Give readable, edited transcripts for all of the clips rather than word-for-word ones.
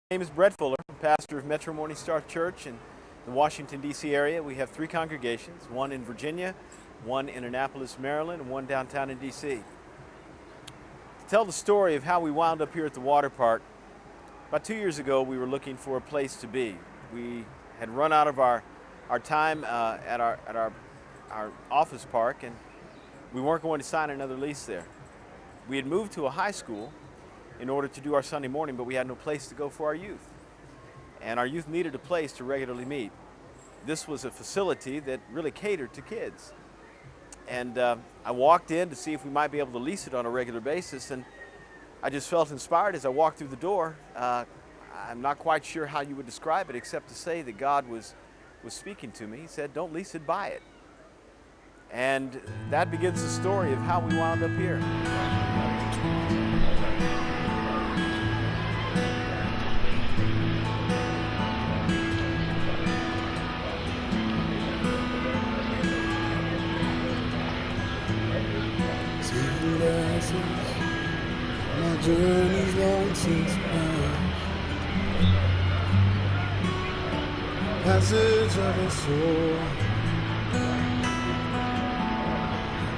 My name is Brett Fuller, I'm pastor of Metro Morning Star Church in the Washington, D.C. area. We have 3 congregations, one in Virginia, one in Annapolis, Maryland, and one downtown in D.C. To tell the story of how we wound up here at the water park, about 2 years ago we were looking for a place to be. We had run out of our time at our office park, and we weren't going to sign another lease there. We had moved to a high school in order to do our Sunday morning, but we had no place to go for our youth. And our youth needed a place to regularly meet. This was a facility that really catered to kids. And I walked in to see if we might be able to lease it on a regular basis, and I just felt inspired as I walked through the door. I'm not quite sure how you would describe it except to say that God was speaking to me. He said, "Don't lease it, buy it." And that begins the story of how we wound up here. My journey's long since past. Passage of a soul.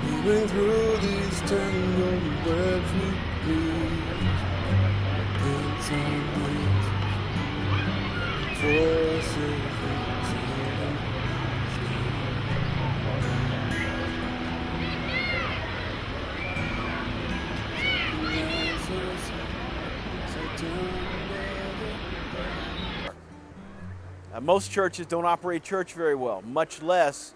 We went through these tangled webs we weave. It's on these voices of silence. Most churches don't operate church very well, much less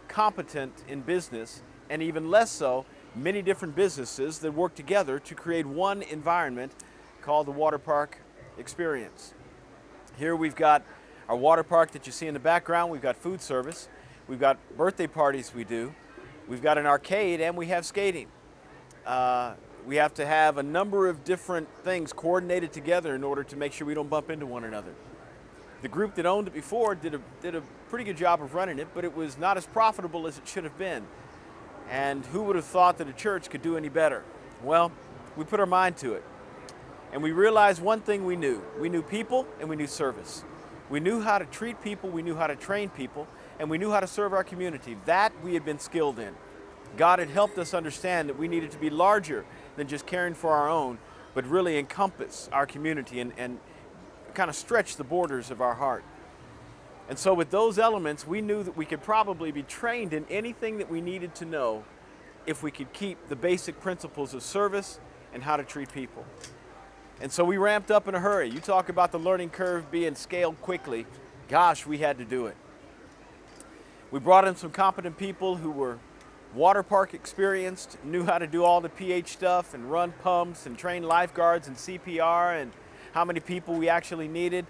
competent in business, and even less so, many different businesses that work together to create one environment called the water park experience. Here we've got our water park that you see in the background. We've got food service, we've got birthday parties we do, we've got an arcade, and we have skating. We have to have a number of different things coordinated together in order to make sure we don't bump into one another. The group that owned it before did a pretty good job of running it, but it was not as profitable as it should have been. And who would have thought that a church could do any better? Well, we put our mind to it. And we realized one thing we knew. We knew people and we knew service. We knew how to treat people, we knew how to train people, and we knew how to serve our community. That we had been skilled in. God had helped us understand that we needed to be larger than just caring for our own, but really encompass our community and kind of stretch the borders of our heart. And so with those elements, we knew that we could probably be trained in anything that we needed to know if we could keep the basic principles of service and how to treat people. And so we ramped up in a hurry. You talk about the learning curve being scaled quickly. Gosh, we had to do it. We brought in some competent people who were water park experienced, knew how to do all the pH stuff and run pumps and train lifeguards and CPR and how many people we actually needed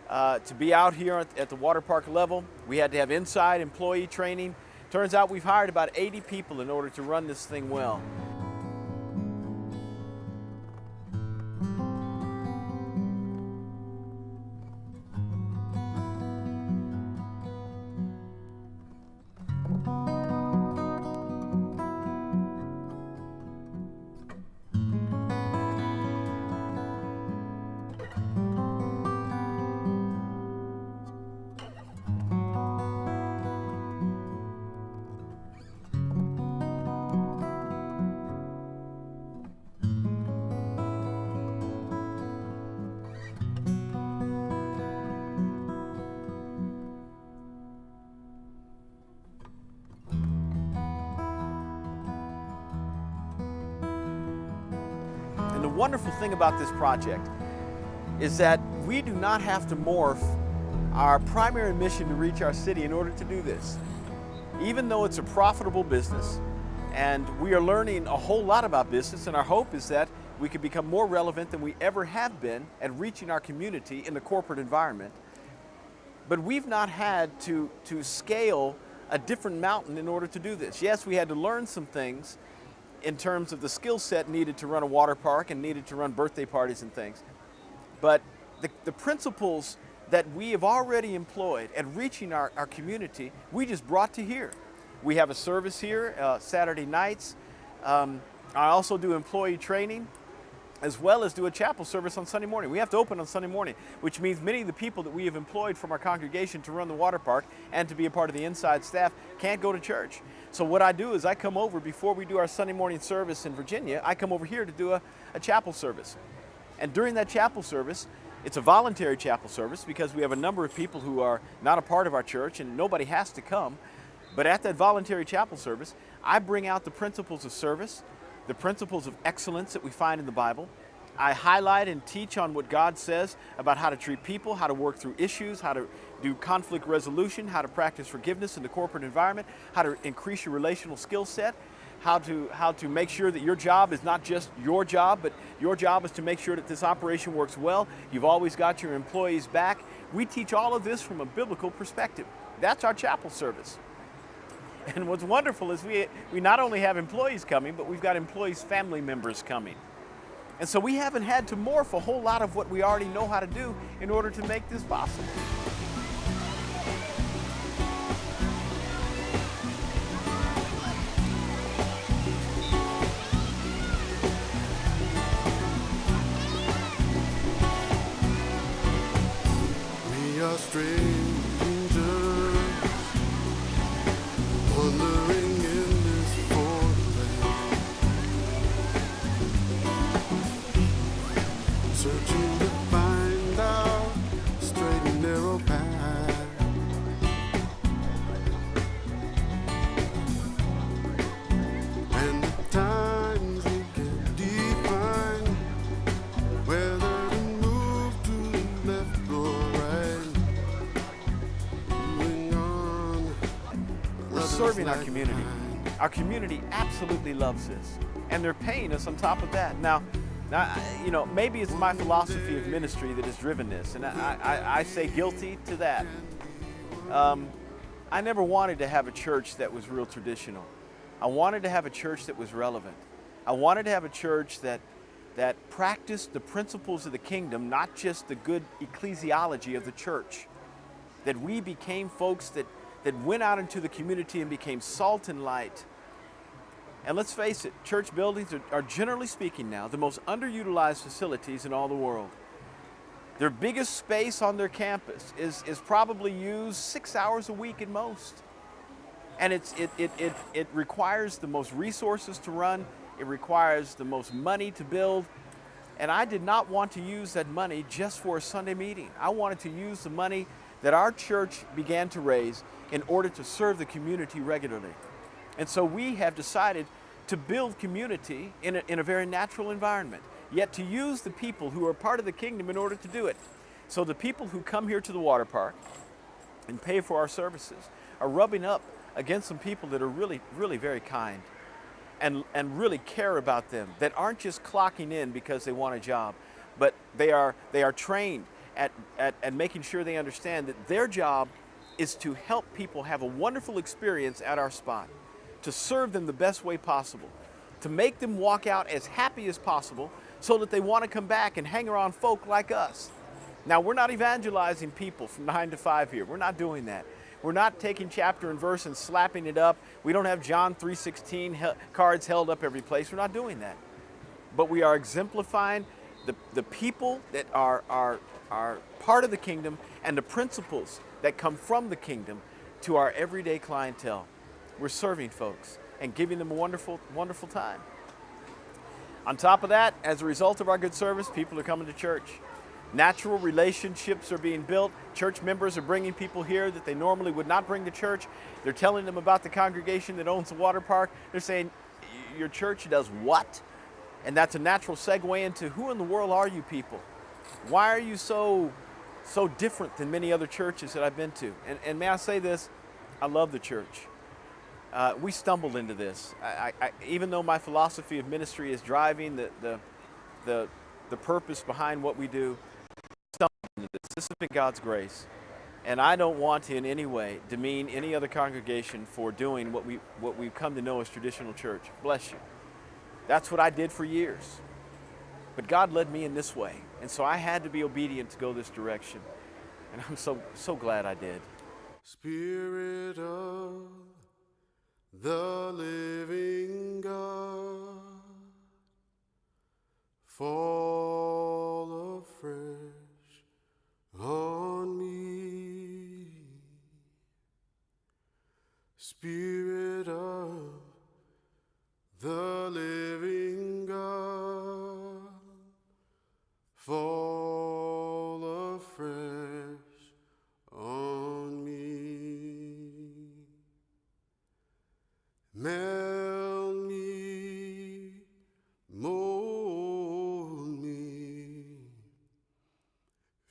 to be out here at the water park level. We had to have inside employee training. Turns out we've hired about 80 people in order to run this thing well. The wonderful thing about this project is that we do not have to morph our primary mission to reach our city in order to do this. Even though it's a profitable business and we are learning a whole lot about business, and our hope is that we can become more relevant than we ever have been at reaching our community in the corporate environment. But we've not had to scale a different mountain in order to do this. Yes, we had to learn some things in terms of the skill set needed to run a water park and needed to run birthday parties and things. But the principles that we have already employed at reaching our community, we just brought to here. We have a service here Saturday nights. I also do employee training. as well as do a chapel service on Sunday morning. We have to open on Sunday morning, which means many of the people that we have employed from our congregation to run the water park and to be a part of the inside staff can't go to church. So what I do is I come over before we do our Sunday morning service in Virginia. I come over here to do a chapel service. And during that chapel service, it's a voluntary chapel service because we have a number of people who are not a part of our church and nobody has to come. But at that voluntary chapel service, I bring out the principles of service, the principles of excellence that we find in the Bible. I highlight and teach on what God says about how to treat people, how to work through issues, how to do conflict resolution, how to practice forgiveness in the corporate environment, how to increase your relational skill set, how to make sure that your job is not just your job, but your job is to make sure that this operation works well. You've always got your employees back. We teach all of this from a biblical perspective. That's our chapel service. And what's wonderful is we not only have employees coming, but we've got employees' family members coming. And so we haven't had to morph a whole lot of what we already know how to do in order to make this possible. We are strangers, wandering in this foreign land, searching to find our straight and narrow path. And at times we can define whether to move to the left or right. Moving on. We're serving our community. Our community absolutely loves this, and they're paying us on top of that. Now, you know, maybe it's my philosophy of ministry that has driven this, and I say guilty to that. I never wanted to have a church that was real traditional. I wanted to have a church that was relevant. I wanted to have a church that practiced the principles of the kingdom, not just the good ecclesiology of the church. That we became folks that went out into the community and became salt and light. And let's face it, church buildings are generally speaking now the most underutilized facilities in all the world. Their biggest space on their campus is probably used 6 hours a week at most. And it requires the most resources to run, it requires the most money to build. And I did not want to use that money just for a Sunday meeting. I wanted to use the money that our church began to raise in order to serve the community regularly. And so we have decided to build community in a very natural environment, yet to use the people who are part of the kingdom in order to do it. So the people who come here to the water park and pay for our services are rubbing up against some people that are really, really very kind and really care about them, that aren't just clocking in because they want a job, but they are trained at making sure they understand that their job is to help people have a wonderful experience at our spot, to serve them the best way possible, to make them walk out as happy as possible so that they want to come back and hang around folk like us. Now, we're not evangelizing people from 9 to 5 here. We're not doing that. We're not taking chapter and verse and slapping it up. We don't have John 3:16 cards held up every place. We're not doing that. But we are exemplifying the people that are part of the kingdom and the principles that come from the kingdom to our everyday clientele. We're serving folks and giving them a wonderful, wonderful time. On top of that, as a result of our good service, people are coming to church. Natural relationships are being built. Church members are bringing people here that they normally would not bring to church. They're telling them about the congregation that owns the water park. They're saying, your church does what? And that's a natural segue into, who in the world are you people? Why are you so different than many other churches that I've been to? And may I say this, I love the church. We stumbled into this. Even though my philosophy of ministry is driving the purpose behind what we do, stumbled into this. This has been God's grace. And I don't want to in any way demean any other congregation for doing what we've come to know as traditional church. Bless you. That's what I did for years. But God led me in this way. And so I had to be obedient to go this direction. And I'm so glad I did. Spirit of the living God, for Spirit of the living God, fall afresh on me. Melt me, mold me,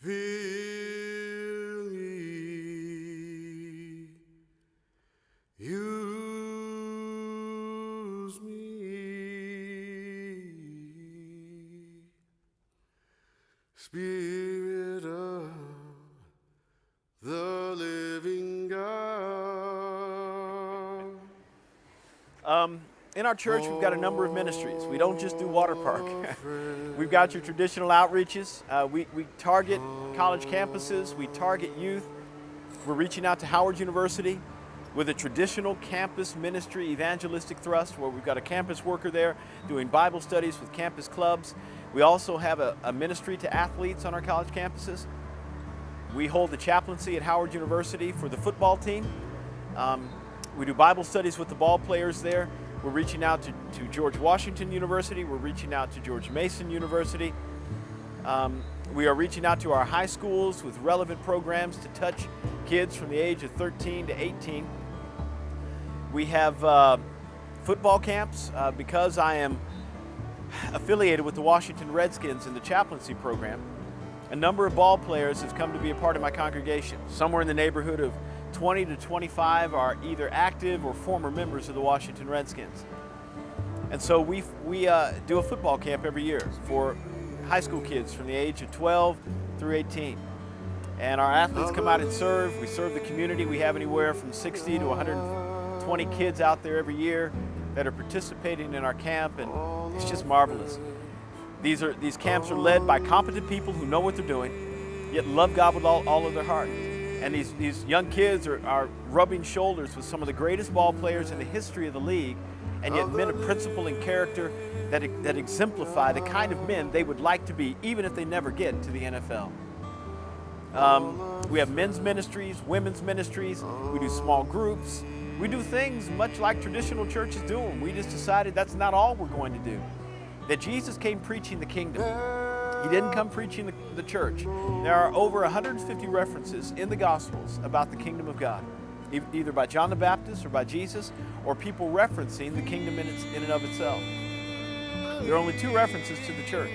fill me, use me. Spirit of the living God. In our church, we've got a number of ministries. We don't just do water park. We've got your traditional outreaches. We target college campuses. We target youth. We're reaching out to Howard University with a traditional campus ministry evangelistic thrust where we've got a campus worker there doing Bible studies with campus clubs. We also have a ministry to athletes on our college campuses. We hold the chaplaincy at Howard University for the football team. We do Bible studies with the ball players there. We're reaching out to George Washington University. We're reaching out to George Mason University. We are reaching out to our high schools with relevant programs to touch kids from the age of 13 to 18. We have football camps because I am affiliated with the Washington Redskins in the chaplaincy program. A number of ball players have come to be a part of my congregation. Somewhere in the neighborhood of 20 to 25 are either active or former members of the Washington Redskins. And so we do a football camp every year for high school kids from the age of 12 through 18. And our athletes come out and serve. We serve the community. We have anywhere from 60 to 120 kids out there every year that are participating in our camp, and it's just marvelous. These camps are led by competent people who know what they're doing, yet love God with all of their heart. And these young kids are rubbing shoulders with some of the greatest ball players in the history of the league, and yet men of principle and character that exemplify the kind of men they would like to be, even if they never get to the NFL. We have men's ministries, women's ministries, we do small groups. We do things much like traditional churches do them. We just decided that's not all we're going to do. That Jesus came preaching the kingdom. He didn't come preaching the church. There are over 150 references in the Gospels about the kingdom of God, either by John the Baptist or by Jesus, or people referencing the kingdom in and of itself. There are only 2 references to the church.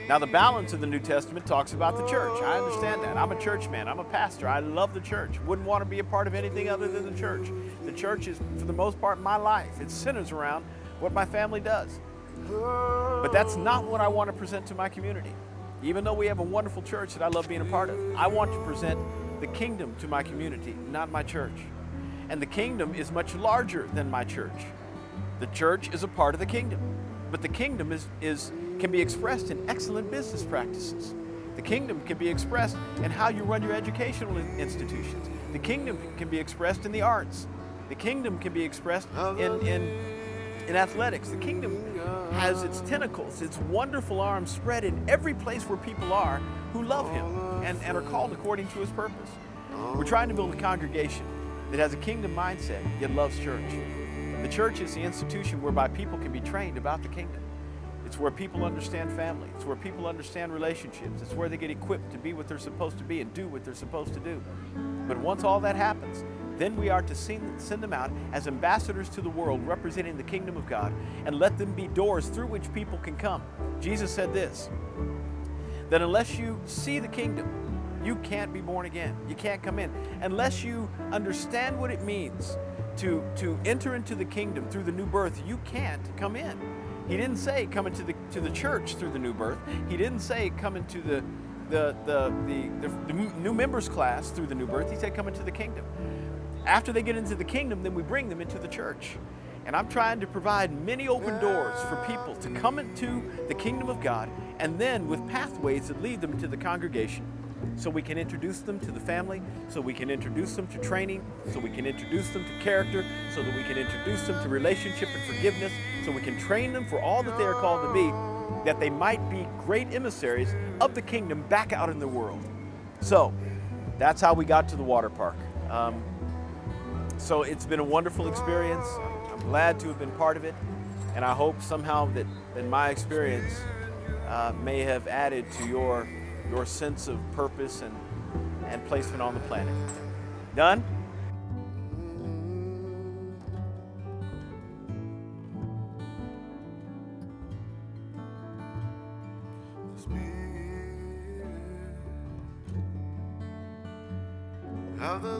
Now the balance of the New Testament talks about the church. I understand that. I'm a church man. I'm a pastor. I love the church. Wouldn't want to be a part of anything other than the church. The church is, for the most part, my life. It centers around what my family does. But that's not what I want to present to my community. Even though we have a wonderful church that I love being a part of, I want to present the kingdom to my community, not my church. And the kingdom is much larger than my church. The church is a part of the kingdom, but the kingdom can be expressed in excellent business practices. The kingdom can be expressed in how you run your educational institutions. The kingdom can be expressed in the arts. The kingdom can be expressed in athletics. The kingdom has its tentacles, its wonderful arms spread in every place where people are who love Him and are called according to His purpose. We're trying to build a congregation that has a kingdom mindset, yet loves church. The church is the institution whereby people can be trained about the kingdom. It's where people understand family. It's where people understand relationships. It's where they get equipped to be what they're supposed to be and do what they're supposed to do. But once all that happens, then we are to send them out as ambassadors to the world representing the kingdom of God and let them be doors through which people can come. Jesus said this, that unless you see the kingdom, you can't be born again. You can't come in. Unless you understand what it means to enter into the kingdom through the new birth, you can't come in. He didn't say come into the church through the new birth. He didn't say come into the new members class through the new birth. He said come into the kingdom. After they get into the kingdom, then we bring them into the church. And I'm trying to provide many open doors for people to come into the kingdom of God, and then with pathways that lead them into the congregation, so we can introduce them to the family, so we can introduce them to training, so we can introduce them to character, so that we can introduce them to relationship and forgiveness, so we can train them for all that they are called to be, that they might be great emissaries of the kingdom back out in the world. So that's how we got to the water park. So it's been a wonderful experience. I'm glad to have been part of it, and I hope somehow that my experience may have added to your sense of purpose and placement on the planet. Done? How the